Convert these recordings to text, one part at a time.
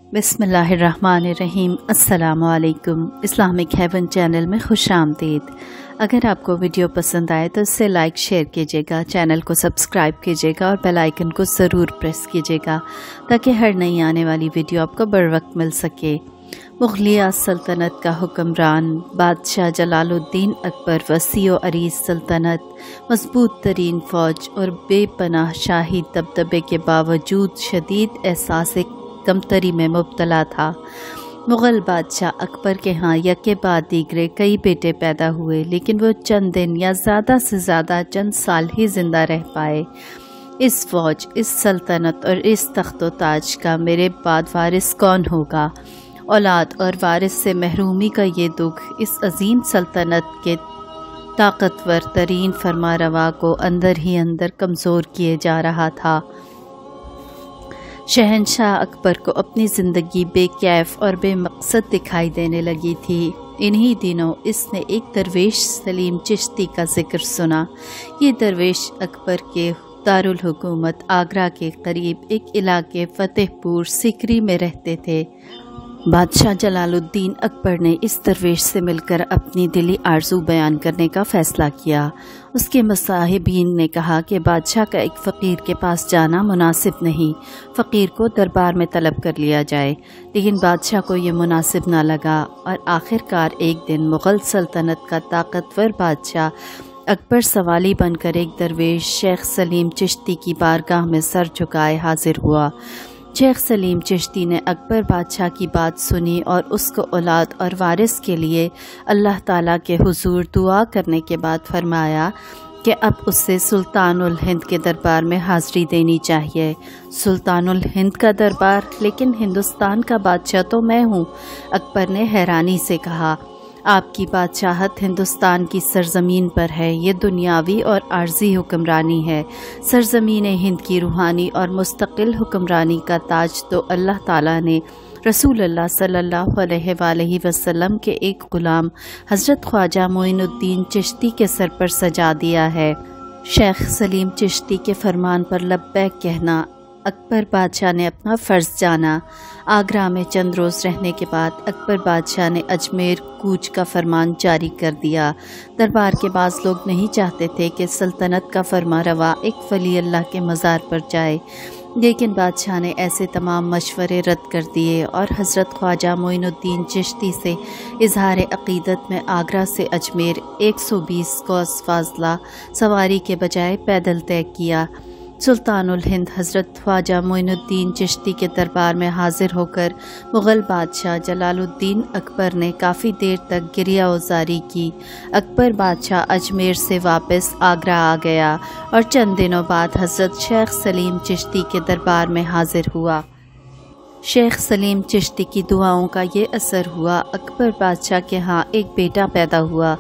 बिस्मिल्लाहिर्रहमानिर्रहीम। अस्सलामु अलैकुम। इस्लामिक हेवन चैनल में खुश आमदीद। अगर आपको वीडियो पसंद आए तो इसे लाइक शेयर कीजिएगा, चैनल को सब्सक्राइब कीजिएगा और बेल आइकन को ज़रूर प्रेस कीजिएगा ताकि हर नई आने वाली वीडियो आपको बर वक्त मिल सके। मुग़लिया सल्तनत का हुक्मरान बादशाह जलालुद्दीन अकबर वसी व अरीज़ सल्तनत, मजबूत तरीन फ़ौज और बेपनाह शाही दबदबे के बावजूद शदीद एहसास कमतरी में मुब्तला था। मुग़ल बादशाह अकबर के यहाँ यके बाद दीगरे कई बेटे पैदा हुए, लेकिन वो चंद दिन या ज़्यादा से ज़्यादा चंद साल ही ज़िंदा रह पाए। इस फ़ौज, इस सल्तनत और इस तख्तो ताज का मेरे बाद वारिस कौन होगा? औलाद और वारिस से महरूमी का ये दुख इस अजीम सल्तनत के ताकतवर तरीन फरमारवा को अंदर ही अंदर कमज़ोर किए जा रहा था। शहंशाह अकबर को अपनी ज़िंदगी बेकैफ और बेमकसद दिखाई देने लगी थी। इन्हीं दिनों इसने एक दरवेश सलीम चिश्ती का जिक्र सुना। ये दरवेश अकबर के दारुल हुकूमत आगरा के करीब एक इलाके फ़तेहपुर सिकरी में रहते थे। बादशाह जलालुद्दीन अकबर ने इस दरवेश से मिलकर अपनी दिली आरज़ू बयान करने का फ़ैसला किया। उसके मसाहिबीन ने कहा कि बादशाह का एक फ़कीर के पास जाना मुनासिब नहीं, फ़कीर को दरबार में तलब कर लिया जाए। लेकिन बादशाह को ये मुनासिब ना लगा और आखिरकार एक दिन मुग़ल सल्तनत का ताकतवर बादशाह अकबर सवाली बनकर एक दरवेश शेख सलीम चिश्ती की बारगाह में सर झुकाए हाजिर हुआ। शेख सलीम चिश्ती ने अकबर बादशाह की बात सुनी और उसको औलाद और वारिस के लिए अल्लाह ताला के हुजूर दुआ करने के बाद फरमाया कि अब उससे सुल्तानुल हिंद के दरबार में हाज़िरी देनी चाहिए। सुल्तानुल हिंद का दरबार? लेकिन हिंदुस्तान का बादशाह तो मैं हूँ। अकबर ने हैरानी से कहा, आपकी बादशाहत हिंदुस्तान की सरज़मीन पर है। ये दुनियावी और आर्जी हुक्मरानी है। सरज़मीन हिंद की रूहानी और मुस्तकिल हुक्मरानी का ताज तो अल्लाह ताला ने रसूलुल्लाह सल्लल्लाहु अलैहि वसल्लम के एक ग़ुलाम हज़रत ख्वाजा मोइनुद्दीन चिश्ती के सर पर सजा दिया है। शेख सलीम चिश्ती के फरमान पर लब्बैक कहना अकबर बादशाह ने अपना फ़र्ज़ जाना। आगरा में चंद रोज़ रहने के बाद अकबर बादशाह ने अजमेर कूच का फरमान जारी कर दिया। दरबार के बाज़ लोग नहीं चाहते थे कि सल्तनत का फरमारवा एक वली अल्लाह के मज़ार पर जाए, लेकिन बादशाह ने ऐसे तमाम मशवरे रद्द कर दिए और हज़रत ख्वाजा मोइनुद्दीन चिश्ती से इजहार अक़ीदत में आगरा से अजमेर 120 गज़ फ़ासला सवारी के बजाय पैदल तय किया। सुल्तानुल हिंद हज़रत ख्वाजा मोइनुद्दीन चिश्ती के दरबार में हाजिर होकर मुग़ल बादशाह जलालुद्दीन अकबर ने काफ़ी देर तक गिरिया उज़ारी की। अकबर बादशाह अजमेर से वापस आगरा आ गया और चंद दिनों बाद हज़रत शेख सलीम चिश्ती के दरबार में हाजिर हुआ। शेख सलीम चिश्ती की दुआओं का ये असर हुआ। अकबर बादशाह के यहाँ एक बेटा पैदा हुआ।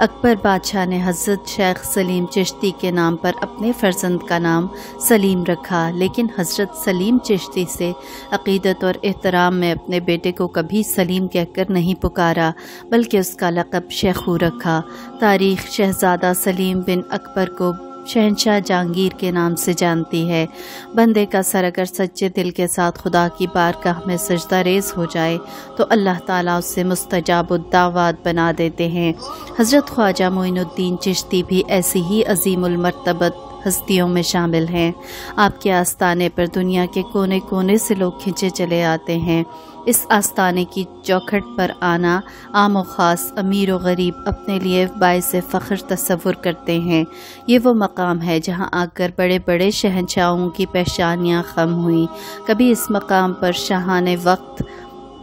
अकबर बादशाह ने हज़रत शेख सलीम चिश्ती के नाम पर अपने फ़र्जंद का नाम सलीम रखा, लेकिन हज़रत सलीम चिश्ती से अक़ीदत और एहतराम में अपने बेटे को कभी सलीम कहकर नहीं पुकारा, बल्कि उसका लक़ब शेखू रखा। तारीख़ शहज़ादा सलीम बिन अकबर को शहंशाह जहांगीर के नाम से जानती है। बंदे का सर अगर सच्चे दिल के साथ खुदा की बारगाह में सजदा रेज़ हो जाए तो अल्लाह ताला उससे मुस्तजाबुद्दावात बना देते हैं। हज़रत ख्वाजा मोइनुद्दीन चिश्ती भी ऐसी ही अज़ीमुल मर्तबत हस्तियों में शामिल हैं। आपके आस्ताने पर दुनिया के कोने कोने से लोग खिंचे चले आते हैं। इस आस्ताने की चौखट पर आना आम व ख़ास, अमीर व गरीब अपने लिए बाइस फ़ख्र तस्वुर करते हैं। ये वो मकाम है जहाँ आकर बड़े बड़े शहंशाहों की पेशानियाँ ख़म हुई। कभी इस मकाम पर शाहाने वक्त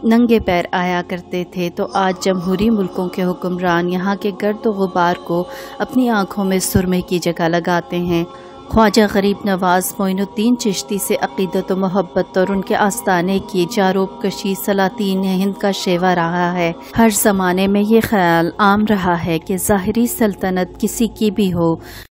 नंगे पैर आया करते थे, तो आज जमहूरी मुल्कों के हुक्मरान यहाँ के गर्द व गुबार को अपनी आँखों में सुरमे की जगह लगाते हैं। ख्वाजा गरीब नवाज़ मोइनुद्दीन चिश्ती से अक़ीदत व मोहब्बत और उनके आस्ताने की जारोब कशी सलातीन हिंद का शेवा रहा है। हर ज़माने में ये ख्याल आम रहा है कि ज़ाहिरी सल्तनत किसी की भी हो,